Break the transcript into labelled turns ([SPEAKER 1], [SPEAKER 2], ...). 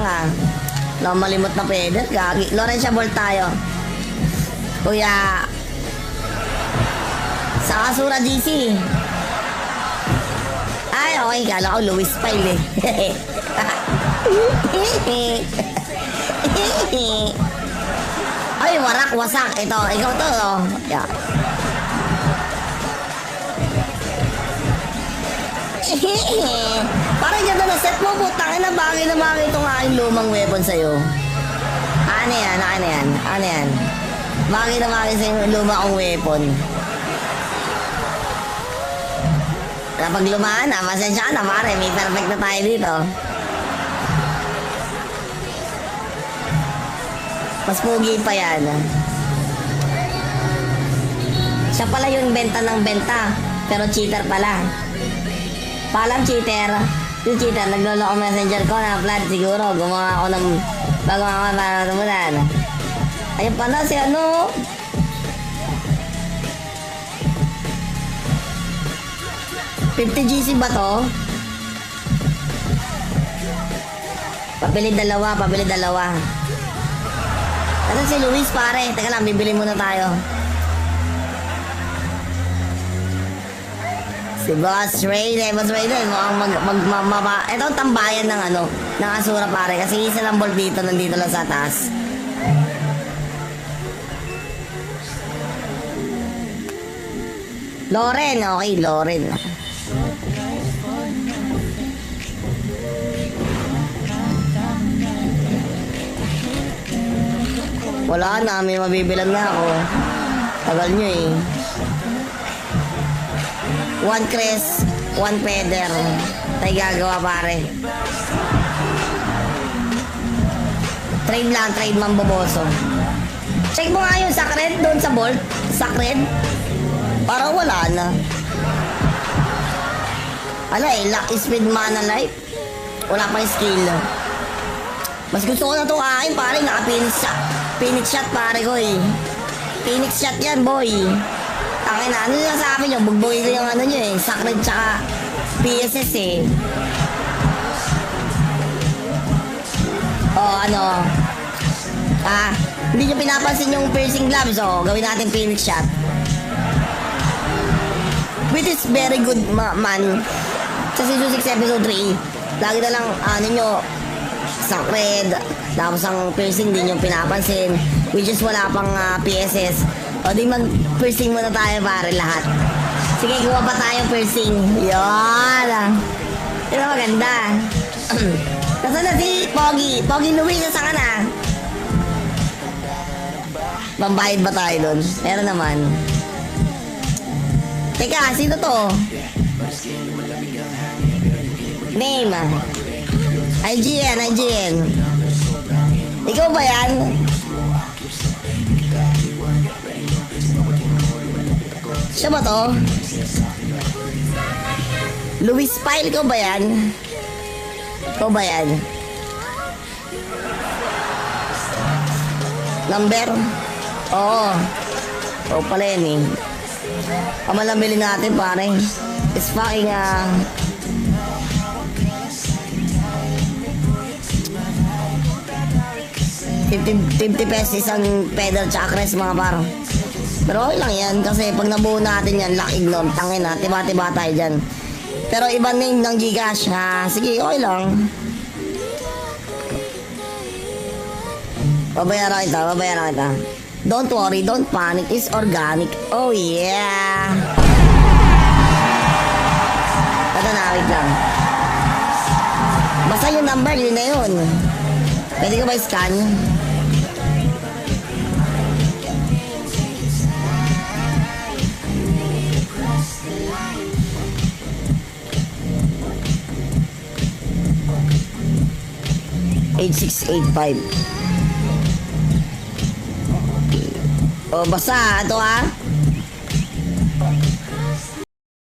[SPEAKER 1] lang ah. Wala malimot na pwede. Gagi. Laurencia Ball tayo. Kuya. Sa Kasura GC. Ay, okay. Kala ko Luis Pyle eh. Ay, warak, wasak. Ito, ikaw to. Oh. Yeah. Parang ganda na set mo, putang na bagay na bagay itong aking lumang weapon sa'yo. Ano yan, ano yan, ano yan. Bagay na bagay sa'yo lumang kong weapon. Kapag lumaan na, pasensya ka na pare, may perfect na tayo dito. Mas pugi pa yan. Siya pala yung benta ng benta, pero cheater pala. Paalam cheater. Yung cheater, nagloloko messenger ko na Vlad, siguro gumawa ako ng bago ako para tumulan. Ayun pa na si ano. $50 GC ba to? Pabili dalawa, pabili dalawa. Ano si Luis pare? Teka lang, bibili muna tayo. Si Boss Raiden, Boss Raiden, mukhang ito ang tambayan ng ano, ng Asura pare. Kasi isa lang bolt dito, nandito lang sa taas. Loren, okay, Loren. Wala na, may mabibilan na ako. Tagal nyo eh. 1 crest, 1 feather. Tayo gagawa pare. Trade lang, trade mamboboso. Check mo nga yung sacred doon sa bolt. Sacred. Parang wala na. Ala eh, luck speed mana life. Wala pang skill. Mas gusto ko na itong akin pare, naka-phoenix shot. Phoenix shot pare ko eh. Phoenix shot yan boy. Tangin na, ano yung sabi nyo? Bugboy ko yung ano nyo eh. Sacred tsaka PSS eh. Oh ano. Hindi nyo pinapansin yung piercing gloves. Oh, gawin natin Phoenix shot. Which is very good man. Sa Season 6 Episode 3, lagi na lang ano nyo, sacred. Tapos ang piercing din yung pinapansin. Which is wala pang PSS. O di mag-piercing muna tayo pare lahat. Sige, kuha pa tayo piercing. Yun. Yun ang maganda. Nasaan na si Pogi? Pogi Louie, nasaan ka na? Mambayad ba tayo dun? Meron naman. Teka, sino to? Name. IGN, IGN. Ikaw ba yan? Siya ba to? Luis Pyle, ikaw ba yan? Ikaw ba yan? Number? Oo. Oo pala yan eh. Pamalambili natin pare. It's fucking 50 pesos isang pedal tsaka crest mga par. Pero okay lang yan kasi pag nabuo natin yan, lock ignore, tangin na, tiba-tiba tayo dyan. Pero iba name ng Gcash ha. Sige, okay lang. Babayaran kita, babayaran kita. Don't worry, don't panic, it's organic. Oh yeah. Ito na, wait lang. Basta yung number, yun na yun. Pwede ko ba i-scan? ...8685. O, basta, ito ha.